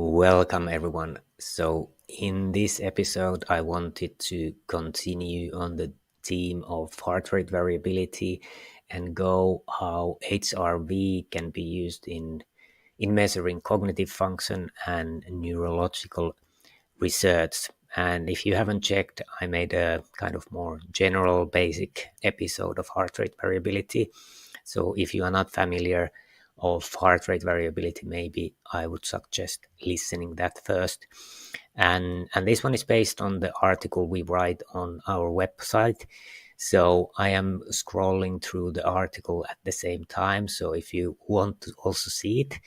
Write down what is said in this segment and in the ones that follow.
Welcome everyone. So in this episode, I wanted to continue on the theme of heart rate variability and go how HRV can be used in measuring cognitive function and neurological research. And if you haven't checked, I made a kind of more general basic episode of heart rate variability. So if you are not familiar of heart rate variability, maybe I would suggest listening that first. And this one is based on the article we write on our website. So I am scrolling through the article at the same time. So if you want to also see it,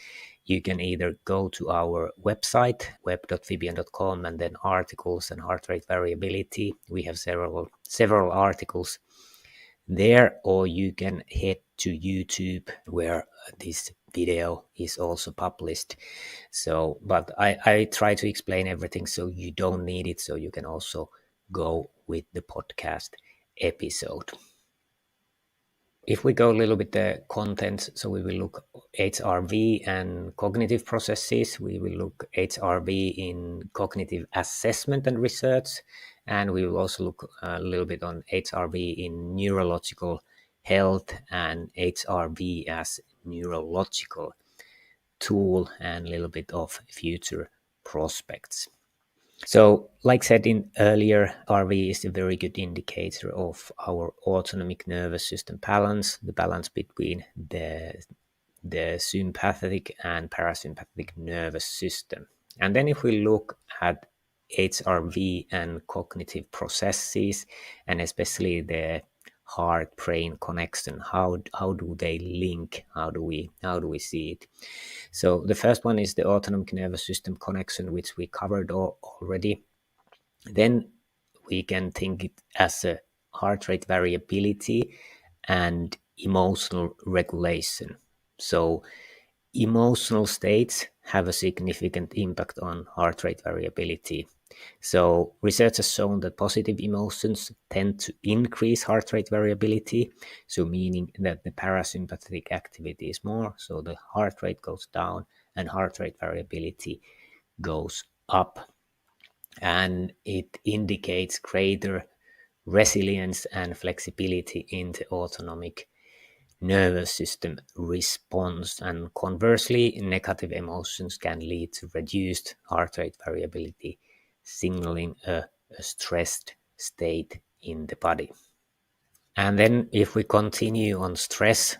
you can either go to our website, web.fibian.com, and then articles and heart rate variability. We have several articles there, or you can head to YouTube where this video is also published. So, but I try to explain everything so you don't need it, so you can also go with the podcast episode. If we go a little bit the content, so we will look HRV and cognitive processes. We will look HRV in cognitive assessment and research, and we will also look a little bit on HRV in neurological health and HRV as neurological tool, and a little bit of future prospects. So, like said in earlier, RV is a very good indicator of our autonomic nervous system balance, the balance between the sympathetic and parasympathetic nervous system. And then if we look at HRV and cognitive processes, and especially the heart-brain connection, how do they link? How do we see it? So the first one is the autonomic nervous system connection, which we covered already. Then we can think it as a heart rate variability and emotional regulation. So emotional states have a significant impact on heart rate variability. So research has shown that positive emotions tend to increase heart rate variability, so meaning that the parasympathetic activity is more, so the heart rate goes down and heart rate variability goes up. And it indicates greater resilience and flexibility in the autonomic nervous system response. And conversely, negative emotions can lead to reduced heart rate variability, signaling a stressed state in the body. And then if we continue on stress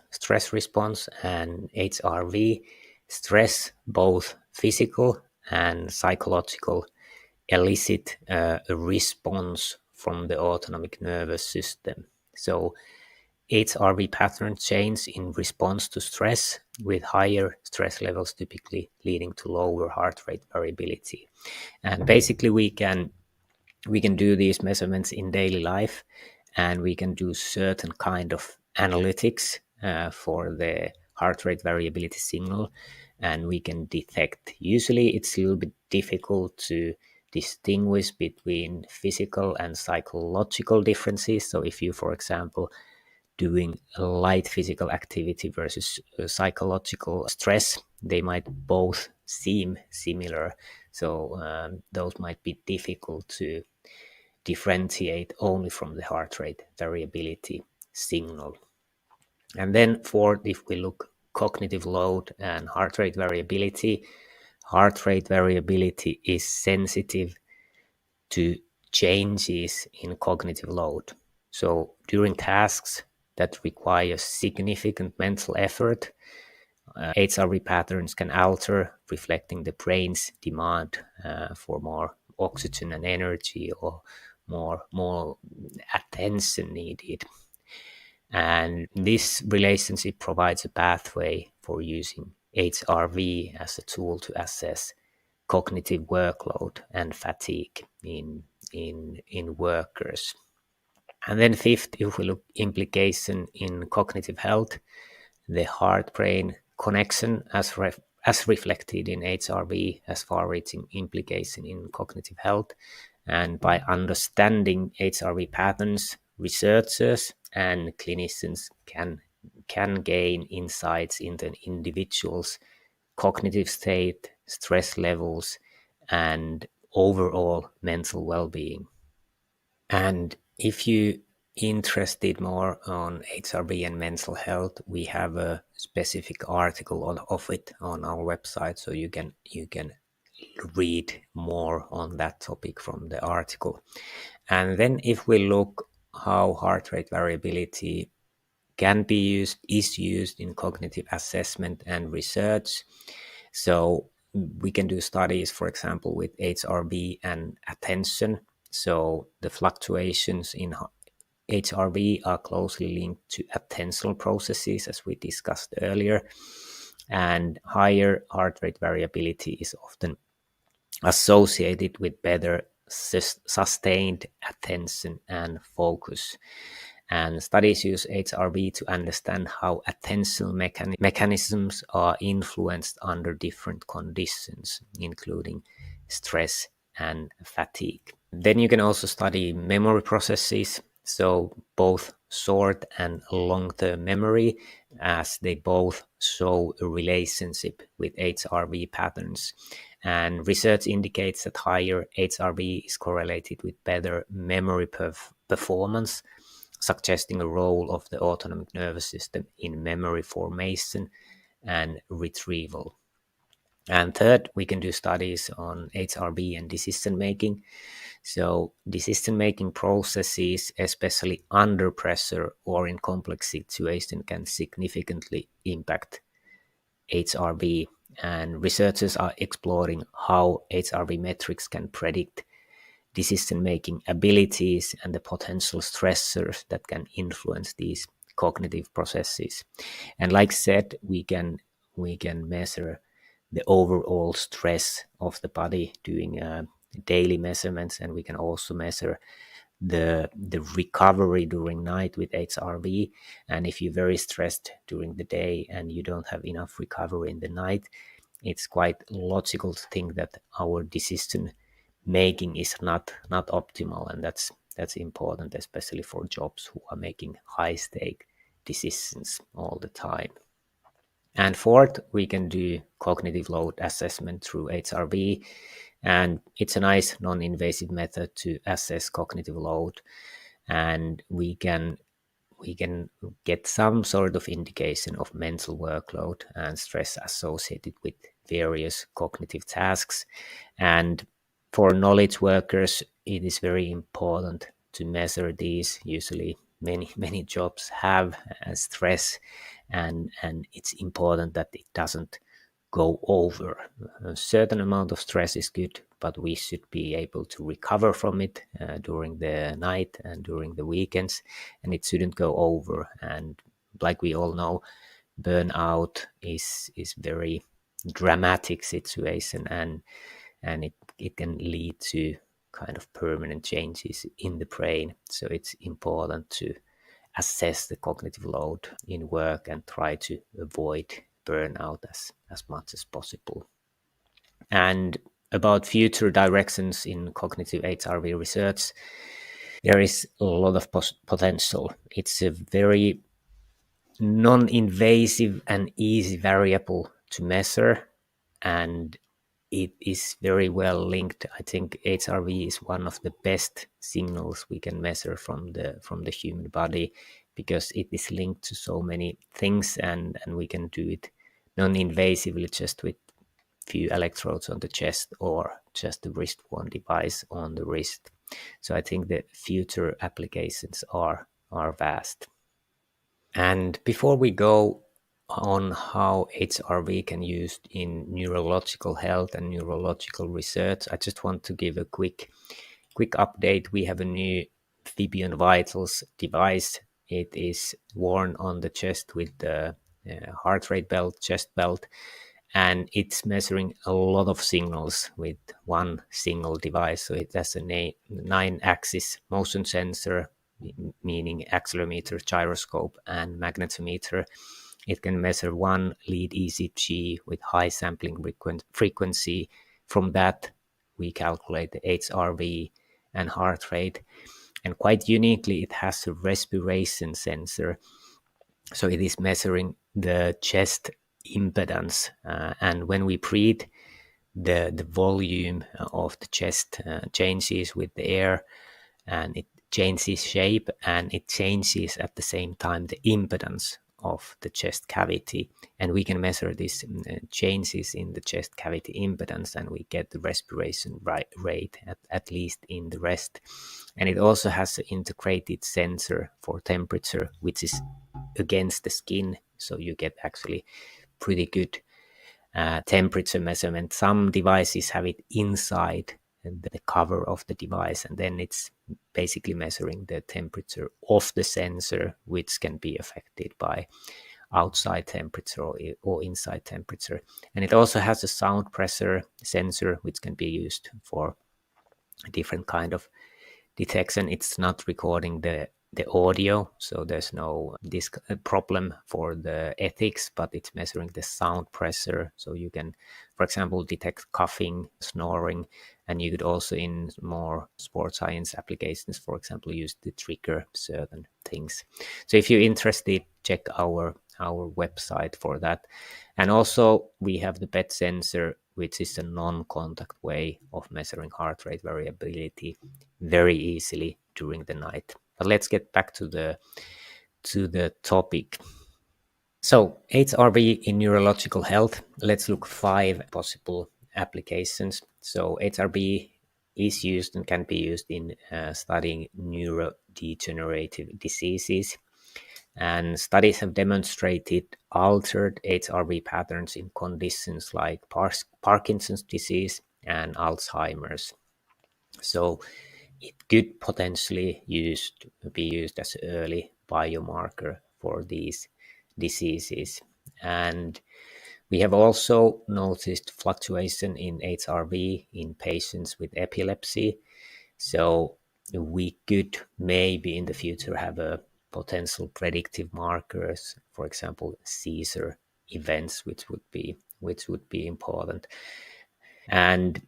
response and HRV, stress, both physical and psychological, elicit a response from the autonomic nervous system. So HRV patterns change in response to stress, with higher stress levels typically leading to lower heart rate variability. And basically we can do these measurements in daily life, and we can do certain kind of analytics for the heart rate variability signal, and we can detect. Usually it's a little bit difficult to distinguish between physical and psychological differences. So if you, for example, doing a light physical activity versus psychological stress, they might both seem similar. So those might be difficult to differentiate only from the heart rate variability signal. And then fourth, if we look cognitive load and heart rate variability is sensitive to changes in cognitive load. So during tasks that require significant mental effort, HRV patterns can alter, reflecting the brain's demand for more oxygen and energy, or more attention needed. And this relationship provides a pathway for using HRV as a tool to assess cognitive workload and fatigue in workers. And then fifth, if we look implication in cognitive health, the heart-brain connection as reflected in HRV has far-reaching implication in cognitive health. And by understanding HRV patterns, researchers and clinicians can gain insights into an individual's cognitive state, stress levels, and overall mental well-being. And if you interested more on HRV and mental health, we have a specific article of it on our website, so you can read more on that topic from the article. And then if we look how heart rate variability is used in cognitive assessment and research. So we can do studies, for example, with HRV and attention. So the fluctuations in HRV are closely linked to attentional processes, as we discussed earlier. And higher heart rate variability is often associated with better sustained attention and focus. And studies use HRV to understand how attentional mechanisms are influenced under different conditions, including stress and fatigue. Then you can also study memory processes, so both short and long-term memory, as they both show a relationship with HRV patterns. And research indicates that higher HRV is correlated with better memory performance, suggesting a role of the autonomic nervous system in memory formation and retrieval. And third, we can do studies on HRV and decision making. So decision making processes, especially under pressure or in complex situations, can significantly impact HRV. And researchers are exploring how HRV metrics can predict decision-making abilities and the potential stressors that can influence these cognitive processes. And like I said, we can measure the overall stress of the body doing daily measurements, and we can also measure the recovery during night with HRV. And if you're very stressed during the day and you don't have enough recovery in the night, it's quite logical to think that our decision making is not optimal, and that's important, especially for jobs who are making high stake decisions all the time. And fourth, we can do cognitive load assessment through HRV, and it's a nice non-invasive method to assess cognitive load, and we can get some sort of indication of mental workload and stress associated with various cognitive tasks. And for knowledge workers, it is very important to measure these. Usually many jobs have stress, and it's important that it doesn't go over. A certain amount of stress is good, but we should be able to recover from it during the night and during the weekends, and it shouldn't go over. And like we all know, burnout is very dramatic situation, and it can lead to kind of permanent changes in the brain. So it's important to assess the cognitive load in work and try to avoid burnout as much as possible. And about future directions in cognitive HRV research, there is a lot of potential. It's a very non-invasive and easy variable to measure, and it is very well linked. I think HRV is one of the best signals we can measure from the human body, because it is linked to so many things, and we can do it non-invasively just with few electrodes on the chest or just the wrist-worn device on the wrist. So I think the future applications are vast. And before we go on how HRV can be used in neurological health and neurological research, I just want to give a quick update. We have a new Fibion Vitals device. It is worn on the chest with the heart rate belt, chest belt, and it's measuring a lot of signals with one single device. So it has a 9-axis motion sensor, meaning accelerometer, gyroscope, and magnetometer. It can measure one lead ECG with high sampling frequency. From that, we calculate the HRV and heart rate. And quite uniquely, it has a respiration sensor. So it is measuring the chest impedance. And when we breathe, the volume of the chest changes with the air, and it changes shape, and it changes at the same time the impedance of the chest cavity. And we can measure these changes in the chest cavity impedance, and we get the respiration rate at least in the rest. And it also has an integrated sensor for temperature, which is against the skin, so you get actually pretty good temperature measurement. Some devices have it inside the cover of the device, and then it's basically measuring the temperature of the sensor, which can be affected by outside temperature or inside temperature. And it also has a sound pressure sensor, which can be used for a different kind of detection. It's not recording the audio, so there's no this problem for the ethics, but it's measuring the sound pressure. So you can, for example, detect coughing, snoring, and you could also, in more sports science applications, for example, use to trigger certain things. So if you're interested, check our website for that. And also we have the bed sensor, which is a non-contact way of measuring heart rate variability very easily during the night. But let's get back to the topic. So HRV in neurological health, let's look 5 possible applications. So HRV is used and can be used in studying neurodegenerative diseases. And studies have demonstrated altered HRV patterns in conditions like Parkinson's disease and Alzheimer's. So it could potentially be used as an early biomarker for these diseases. And we have also noticed fluctuation in HRV in patients with epilepsy. So we could maybe in the future have a potential predictive markers, for example, seizure events, which would be important. And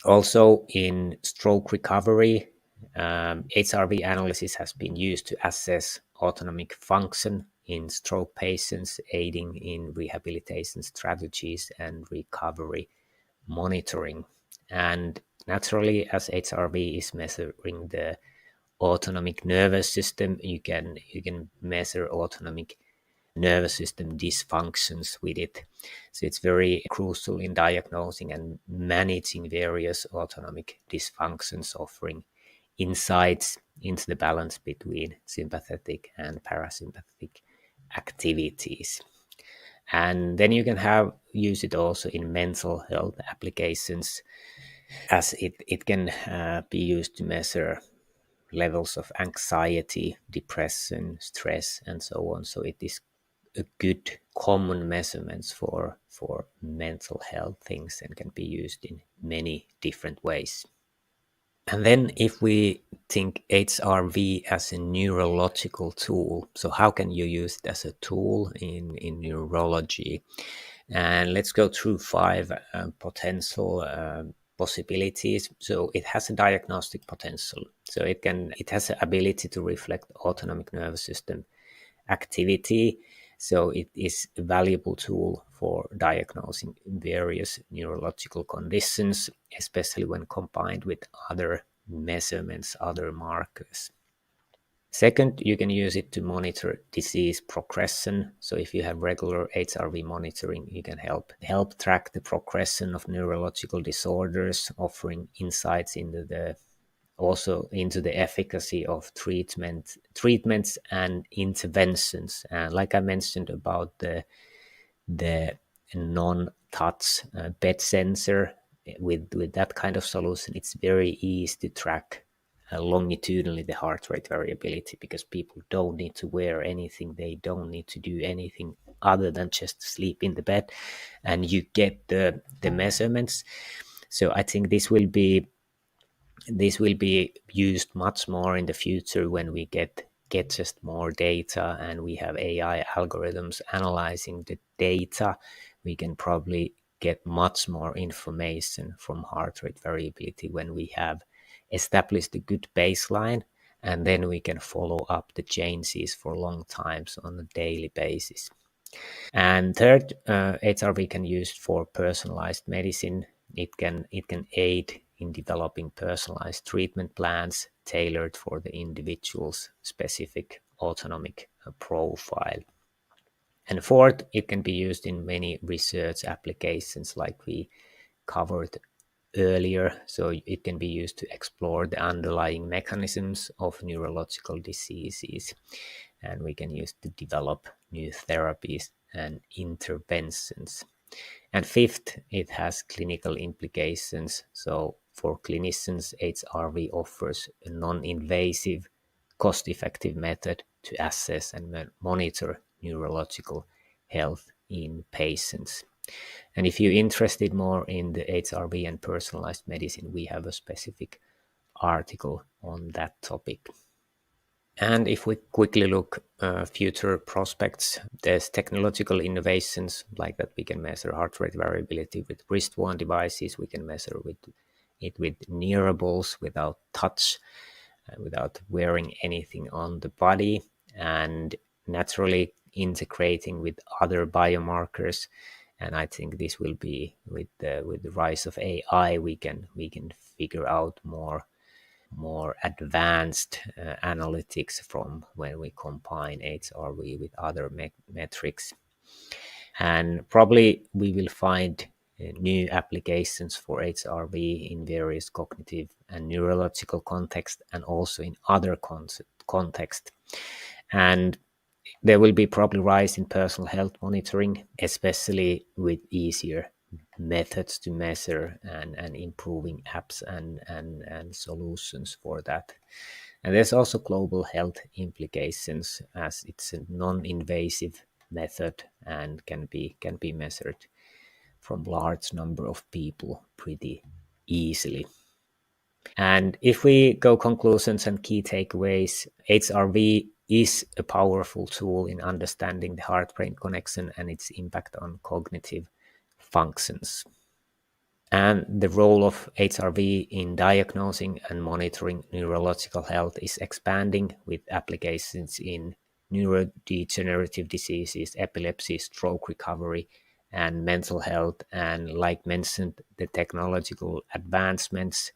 also in stroke recovery, HRV analysis has been used to assess autonomic function in stroke patients, aiding in rehabilitation strategies and recovery monitoring. And naturally, as HRV is measuring the autonomic nervous system, you can measure autonomic nervous system dysfunctions with it. So it's very crucial in diagnosing and managing various autonomic dysfunctions, offering insights into the balance between sympathetic and parasympathetic activities. And then you can use it also in mental health applications, as it can be used to measure levels of anxiety, depression, stress, and so on. So it is a good common measurements for mental health things, and can be used in many different ways. And then if we think HRV as a neurological tool, so how can you use it as a tool in neurology? And let's go through 5 potential possibilities. So it has a diagnostic potential. So it has the ability to reflect autonomic nervous system activity. So it is a valuable tool for diagnosing various neurological conditions, especially when combined with other measurements, other markers. Second, you can use it to monitor disease progression. So if you have regular HRV monitoring, you can help track the progression of neurological disorders, offering insights into the efficacy of treatments and interventions. Like I mentioned about the non-touch bed sensor, with that kind of solution, it's very easy to track longitudinally the heart rate variability, because people don't need to wear anything, they don't need to do anything other than just sleep in the bed, and you get the measurements. So I think this will be used much more in the future when we get just more data, and we have AI algorithms analyzing the data. We can probably get much more information from heart rate variability when we have established a good baseline, and then we can follow up the changes for long times on a daily basis. And third, HRV can be used for personalized medicine. It can aid in developing personalized treatment plans tailored for the individual's specific autonomic profile. And fourth, it can be used in many research applications like we covered earlier. So it can be used to explore the underlying mechanisms of neurological diseases. And we can use to develop new therapies and interventions. And fifth, it has clinical implications. So for clinicians, HRV offers a non-invasive, cost-effective method to assess and monitor neurological health in patients. And if you're interested more in the HRV and personalized medicine, we have a specific article on that topic. And if we quickly look future prospects, there's technological innovations like that we can measure heart rate variability with wrist-worn devices. We can measure it with nearables without touch, without wearing anything on the body, and naturally integrating with other biomarkers. And I think this will be with the rise of AI, we can figure out more advanced analytics from when we combine HRV with other metrics. And probably we will find new applications for HRV in various cognitive and neurological contexts and also in other contexts. And there will be probably rise in personal health monitoring, especially with easier methods to measure and improving apps and solutions for that. And there's also global health implications as it's a non-invasive method and can be measured from large number of people pretty easily. And if we go conclusions and key takeaways, HRV is a powerful tool in understanding the heart-brain connection and its impact on cognitive functions. And the role of HRV in diagnosing and monitoring neurological health is expanding with applications in neurodegenerative diseases, epilepsy, stroke recovery, and mental health. And like mentioned, the technological advancements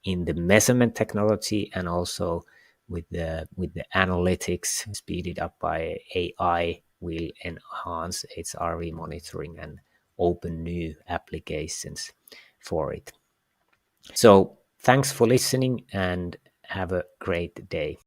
in the measurement technology and also with the analytics speeded up by AI will enhance HRV monitoring and open new applications for it. So thanks for listening and have a great day.